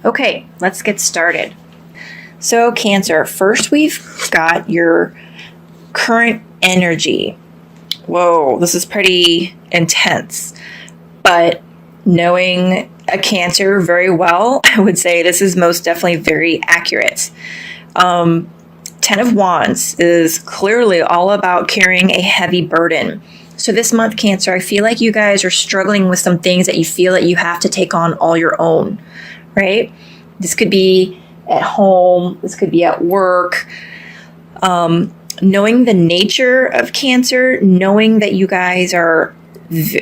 Okay, let's get started. So Cancer, first we've got your current energy. Whoa, this is pretty intense. But knowing a Cancer very well, I would say this is most definitely very accurate. 10 of Wands is clearly all about carrying a heavy burden. So this month, Cancer, I feel like you guys are struggling with some things that you feel that you have to take on all your own, right? This could be at home, this could be at work. Knowing the nature of Cancer, knowing that you guys are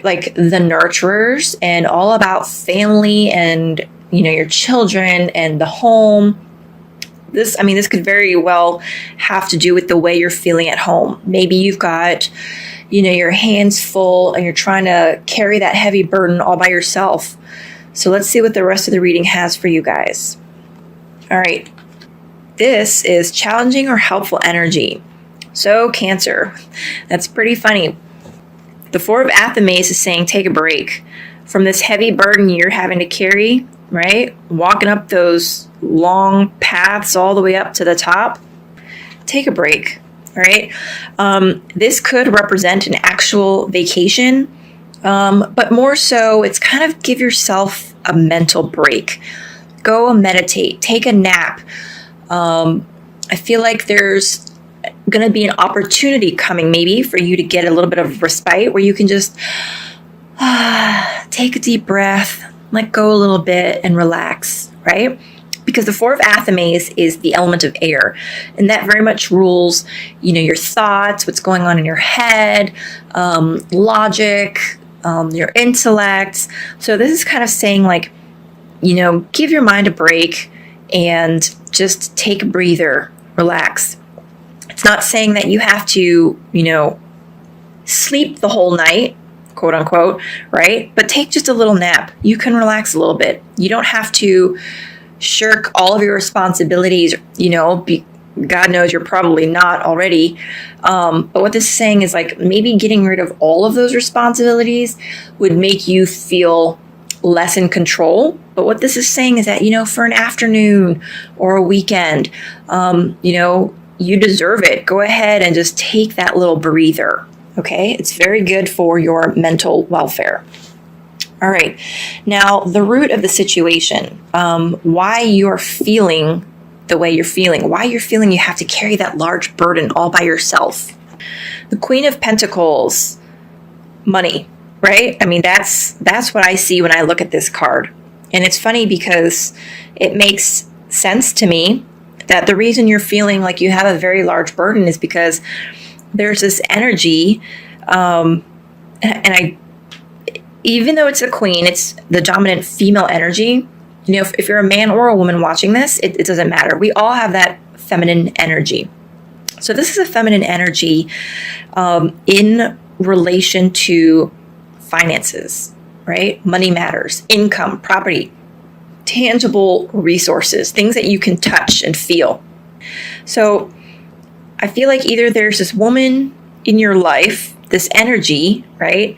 like the nurturers and all about family and, your children and the home. This could very well have to do with the way you're feeling at home. Maybe you've got, your hands full and you're trying to carry that heavy burden all by yourself. So let's see what the rest of the reading has for you guys. All right. This is challenging or helpful energy. So Cancer, that's pretty funny. The Four of Athame is saying take a break from this heavy burden you're having to carry, right? Walking up those long paths all the way up to the top. Take a break, all right? This could represent an actual vacation, but more so it's kind of give yourself a mental break. Go meditate, take a nap. I feel like there's going to be an opportunity coming maybe for you to get a little bit of respite where you can just take a deep breath, let go a little bit and relax, right? Because the Four of Athame is the element of air, and that very much rules, your thoughts, what's going on in your head, logic, your intellect. So this is kind of saying like, give your mind a break and just take a breather, relax. It's not saying that you have to, sleep the whole night, quote unquote, right? But take just a little nap. You can relax a little bit. You don't have to shirk all of your responsibilities, God knows you're probably not already. But what this is saying is like maybe getting rid of all of those responsibilities would make you feel less in control. But what this is saying is that, for an afternoon or a weekend, you deserve it. Go ahead and just take that little breather. Okay. It's very good for your mental welfare. All right. Now, the root of the situation, why you're feeling the way you're feeling, why you're feeling you have to carry that large burden all by yourself. The Queen of Pentacles, money, right? That's what I see when I look at this card. And it's funny because it makes sense to me that the reason you're feeling like you have a very large burden is because there's this energy, even though it's a queen, it's the dominant female energy. If you're a man or a woman watching this, it doesn't matter. We all have that feminine energy. So this is a feminine energy in relation to finances, right? Money matters, income, property, tangible resources, things that you can touch and feel. So I feel like either there's this woman in your life, this energy, right,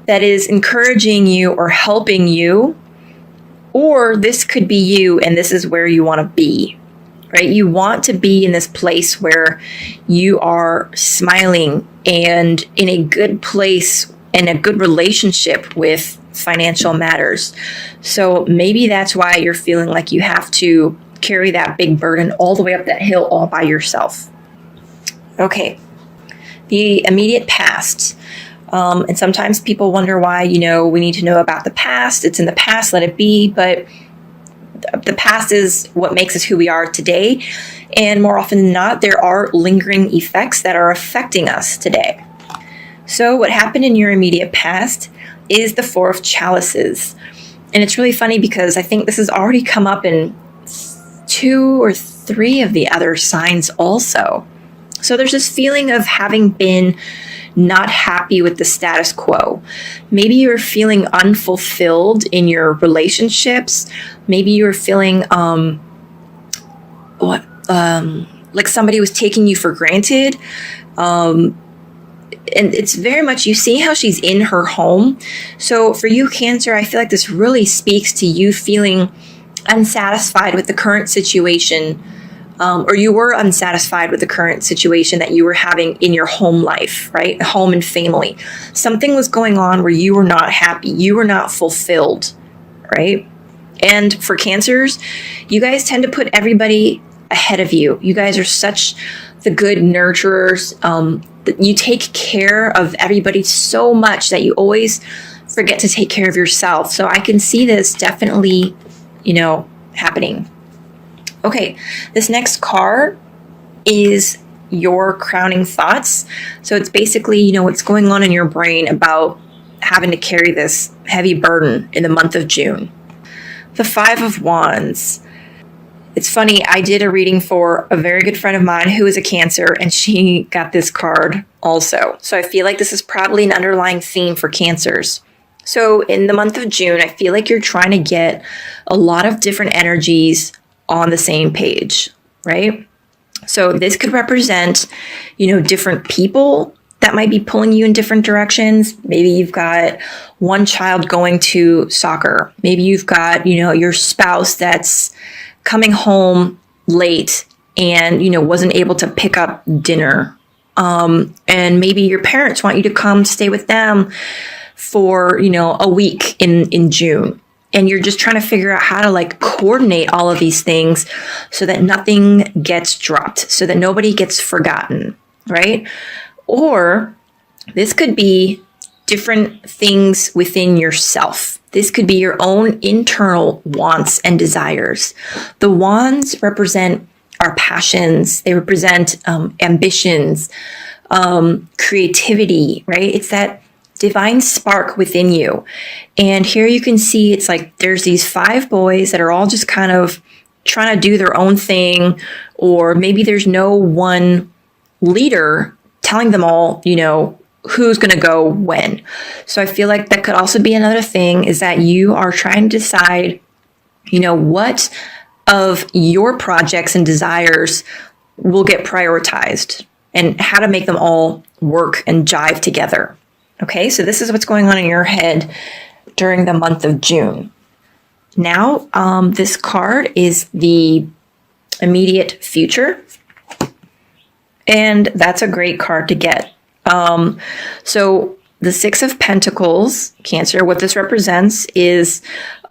that is encouraging you or helping you, or this could be you and this is where you want to be, right? You want to be in this place where you are smiling and in a good place and a good relationship with financial matters. So maybe that's why you're feeling like you have to carry that big burden all the way up that hill all by yourself. Okay. The immediate past. And sometimes people wonder why, we need to know about the past. It's in the past, let it be. But the past is what makes us who we are today. And more often than not, there are lingering effects that are affecting us today. So what happened in your immediate past is the Four of Chalices. And it's really funny because I think this has already come up in 2 or 3 of the other signs also. So there's this feeling of having been not happy with the status quo. Maybe you're feeling unfulfilled in your relationships. Maybe you're feeling like somebody was taking you for granted. And it's very much, you see how she's in her home. So for you, Cancer, I feel like this really speaks to you feeling unsatisfied with the current situation, or you were unsatisfied with the current situation that you were having in your home life, right? Home and family. Something was going on where you were not happy. You were not fulfilled, right? And for Cancers, you guys tend to put everybody ahead of you. You guys are such the good nurturers. You take care of everybody so much that you always forget to take care of yourself. So I can see this definitely, happening. Okay, this next card is your crowning thoughts. So it's basically, what's going on in your brain about having to carry this heavy burden in the month of June. The Five of Wands. It's funny, I did a reading for a very good friend of mine who is a Cancer, and she got this card also. So I feel like this is probably an underlying theme for Cancers. So in the month of June, I feel like you're trying to get a lot of different energies on the same page, right? So this could represent, different people that might be pulling you in different directions. Maybe you've got one child going to soccer. Maybe you've got, your spouse that's coming home late and, wasn't able to pick up dinner. And maybe your parents want you to come stay with them for, a week in June. And you're just trying to figure out how to coordinate all of these things so that nothing gets dropped, so that nobody gets forgotten, right? Or this could be different things within yourself. This could be your own internal wants and desires. The wands represent our passions. They represent ambitions, creativity, right? It's that divine spark within you. And here you can see it's like there's these 5 boys that are all just kind of trying to do their own thing, or maybe there's no one leader telling them all, who's going to go when. So I feel like that could also be another thing, is that you are trying to decide, what of your projects and desires will get prioritized and how to make them all work and jive together. Okay, so this is what's going on in your head during the month of June. Now, this card is the immediate future. And that's a great card to get. So the 6 of Pentacles, Cancer, what this represents is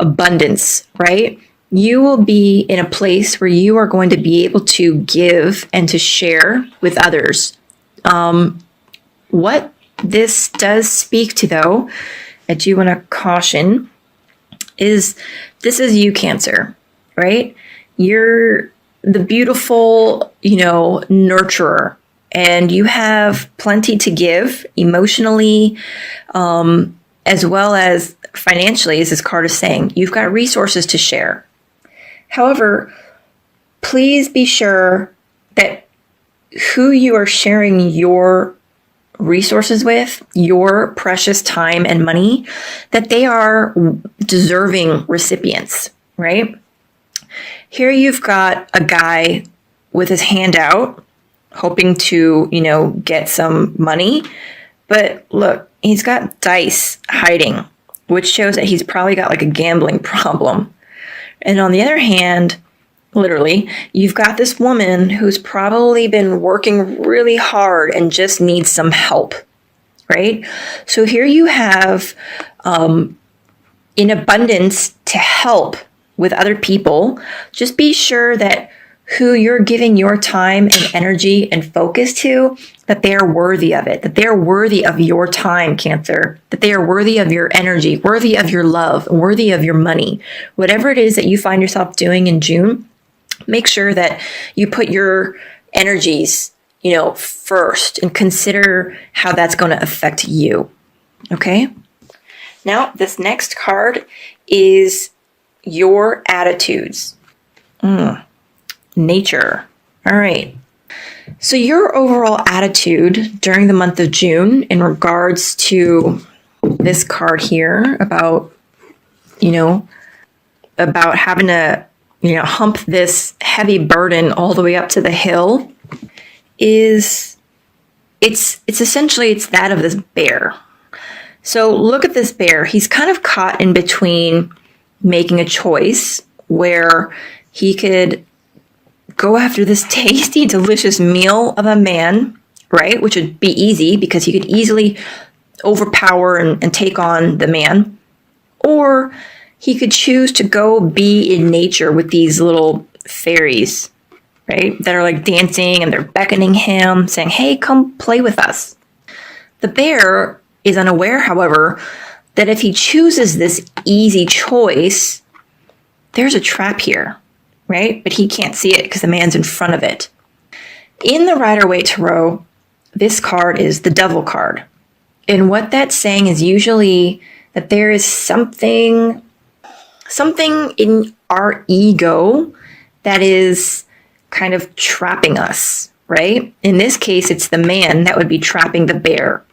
abundance, right? You will be in a place where you are going to be able to give and to share with others. What this does speak to, though, I do want to caution, is this is you, Cancer, right? You're the beautiful, nurturer, and you have plenty to give emotionally, as well as financially, as this card is saying. You've got resources to share. However, please be sure that who you are sharing your resources with, your precious time and money, that they are deserving recipients, right? Here you've got a guy with his hand out, hoping to, get some money. But look, he's got dice hiding, which shows that he's probably got a gambling problem. And on the other hand, literally, you've got this woman who's probably been working really hard and just needs some help, right? So here you have in abundance to help with other people. Just be sure that who you're giving your time and energy and focus to, that they are worthy of it, that they are worthy of your time, Cancer, that they are worthy of your energy, worthy of your love, worthy of your money. Whatever it is that you find yourself doing in June, make sure that you put your energies, first, and consider how that's going to affect you. Okay? Now, this next card is your attitudes. Nature. All right. So your overall attitude during the month of June in regards to this card here about, about having to, hump this heavy burden all the way up to the hill is it's essentially that of this bear. So look at this bear. He's kind of caught in between making a choice where he could go after this tasty, delicious meal of a man, right? Which would be easy because he could easily overpower and take on the man. Or he could choose to go be in nature with these little fairies, right? That are like dancing and they're beckoning him, saying, hey, come play with us. The bear is unaware, however, that if he chooses this easy choice, there's a trap here, right? But he can't see it because the man's in front of it. In the Rider-Waite Tarot, this card is the Devil card. And what that's saying is usually that there is something in our ego that is kind of trapping us, right? In this case, it's the man that would be trapping the bear.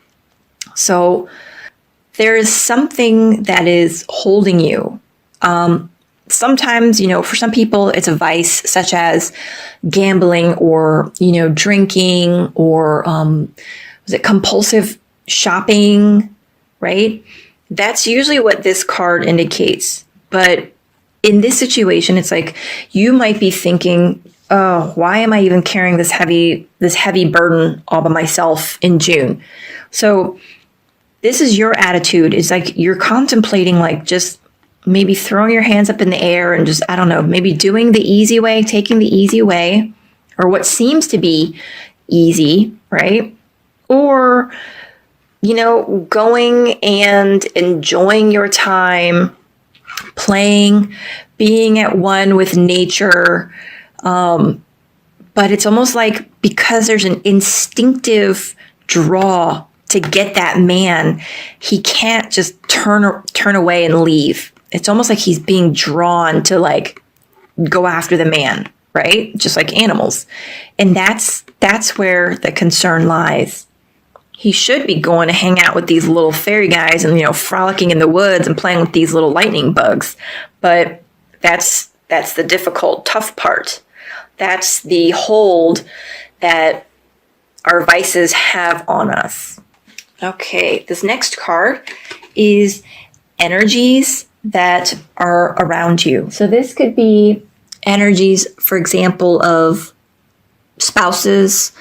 So there is something that is holding you. Sometimes, for some people, it's a vice such as gambling or, drinking or was it compulsive shopping, right? That's usually what this card indicates. But in this situation, it's like you might be thinking, oh, why am I even carrying this heavy burden all by myself in June? So this is your attitude. It's like you're contemplating like just maybe throwing your hands up in the air and just, I don't know, maybe doing the easy way, taking the easy way, or what seems to be easy, right? Or, going and enjoying your time, playing, being at one with nature. But it's almost like because there's an instinctive draw to get that man, he can't just turn away and leave. It's almost like he's being drawn to like go after the man, right? Just like animals. And that's where the concern lies. He should be going to hang out with these little fairy guys and, frolicking in the woods and playing with these little lightning bugs. But that's the difficult, tough part. That's the hold that our vices have on us. Okay, this next card is energies that are around you. So this could be energies, for example, of spouses,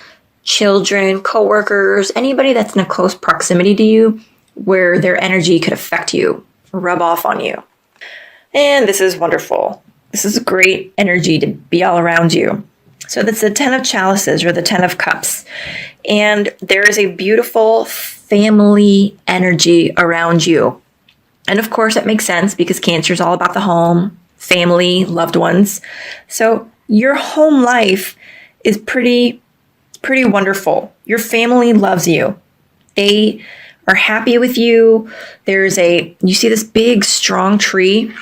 children, coworkers, anybody that's in a close proximity to you where their energy could affect you, rub off on you. And this is wonderful. This is a great energy to be all around you. So that's the 10 of chalices or the 10 of cups. And there is a beautiful family energy around you. And of course, that makes sense because Cancer is all about the home, family, loved ones. So your home life is pretty wonderful. Your family loves you. They are happy with you. You see this big, strong tree.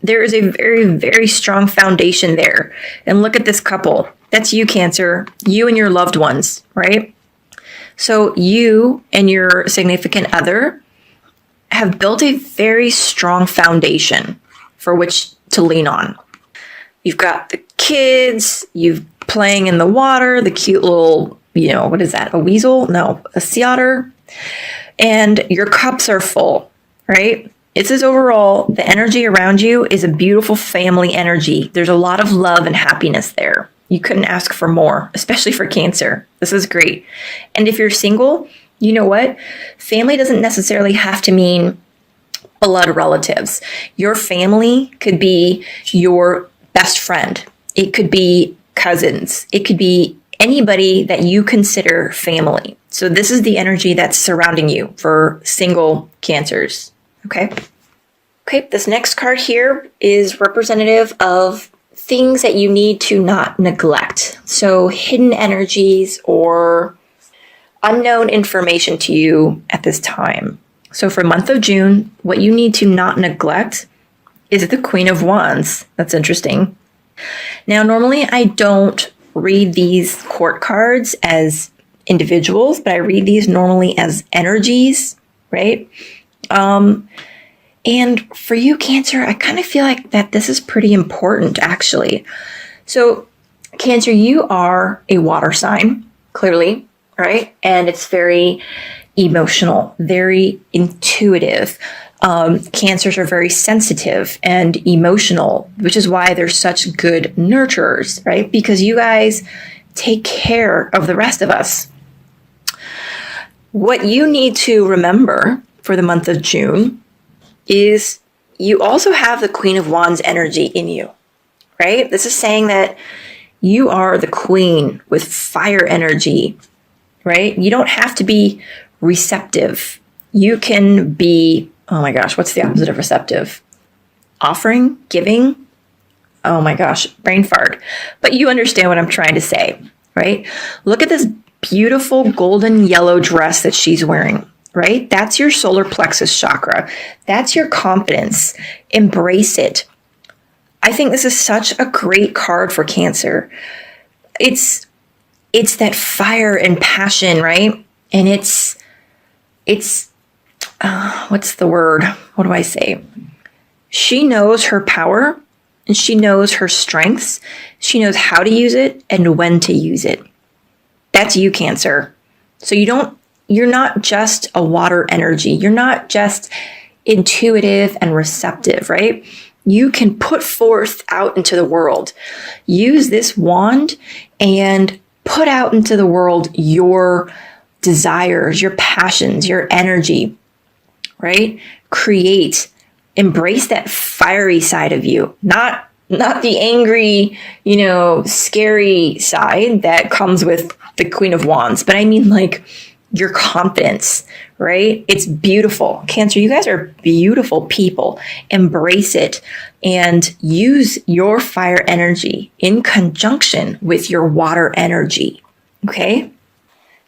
There is a very, very strong foundation there. And look at this couple. That's you, Cancer. You and your loved ones, right? So you and your significant other have built a very strong foundation for which to lean on. You've got the kids, you've playing in the water, the cute little, what is that? A weasel? No, a sea otter. And your cups are full, right? It says overall, the energy around you is a beautiful family energy. There's a lot of love and happiness there. You couldn't ask for more, especially for Cancer. This is great. And if you're single, you know what? Family doesn't necessarily have to mean blood relatives. Your family could be your best friend. It could be cousins. It could be anybody that you consider family. So this is the energy that's surrounding you for single Cancers. Okay, this next card here is representative of things that you need to not neglect. So hidden energies or unknown information to you at this time. So for month of June, what you need to not neglect is the Queen of Wands. That's interesting. Now, normally I don't read these court cards as individuals, but I read these normally as energies, right? And for you, Cancer, I kind of feel like that this is pretty important, actually. So, Cancer, you are a water sign, clearly, right? And it's very emotional, very intuitive. Cancers are very sensitive and emotional, which is why they're such good nurturers, right? Because you guys take care of the rest of us. What you need to remember for the month of June is you also have the Queen of Wands energy in you, right? This is saying that you are the queen with fire energy, right? You don't have to be receptive. You can be, oh my gosh, what's the opposite of receptive? Offering, giving. Oh my gosh, brain fart. But you understand what I'm trying to say, right? Look at this beautiful golden yellow dress that she's wearing, right? That's your solar plexus chakra. That's your confidence. Embrace it. I think this is such a great card for Cancer. It's that fire and passion, right? And it's what's the word? What do I say? She knows her power and she knows her strengths. She knows how to use it and when to use it. That's you, Cancer. So you're not just a water energy. You're not just intuitive and receptive, right? You can put forth out into the world. Use this wand and put out into the world your desires, your passions, your energy, right? Create, embrace that fiery side of you, not the angry, scary side that comes with the Queen of Wands, but I mean like your confidence, right? It's beautiful. Cancer, you guys are beautiful people. Embrace it and use your fire energy in conjunction with your water energy, okay?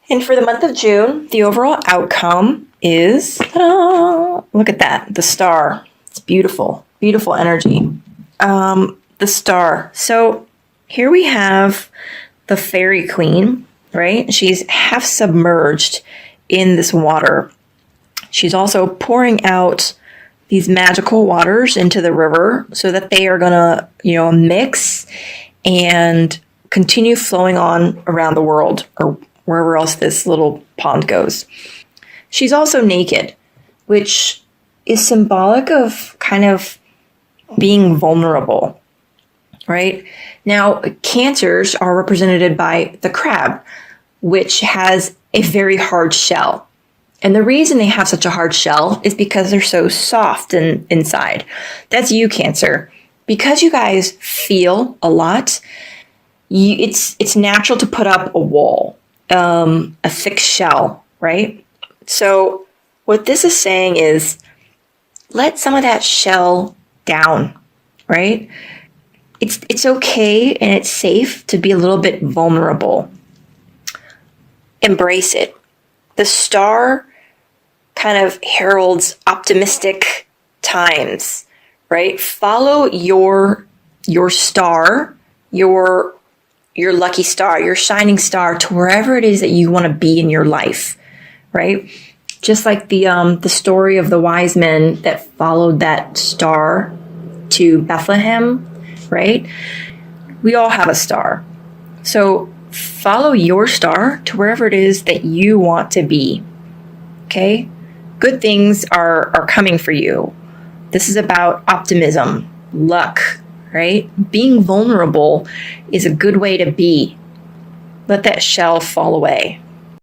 And for the month of June, the overall outcome is, look at that, the star. It's beautiful, beautiful energy. The star. So here we have the fairy queen, right? She's half submerged in this water. She's also pouring out these magical waters into the river so that they are going to, mix and continue flowing on around the world or wherever else this little pond goes. She's also naked, which is symbolic of kind of being vulnerable, right? Now, Cancers are represented by the crab, which has a very hard shell. And the reason they have such a hard shell is because they're so soft inside. That's you, Cancer. Because you guys feel a lot, it's natural to put up a wall, a thick shell, right? So what this is saying is let some of that shell down, right? It's okay and it's safe to be a little bit vulnerable. Embrace it. The star kind of heralds optimistic times, right? Follow your star, your lucky star, your shining star to wherever it is that you want to be in your life, right? Just like the story of the wise men that followed that star to Bethlehem, right? We all have a star. So follow your star to wherever it is that you want to be. Okay? Good things are coming for you. This is about optimism, luck, right? Being vulnerable is a good way to be. Let that shell fall away.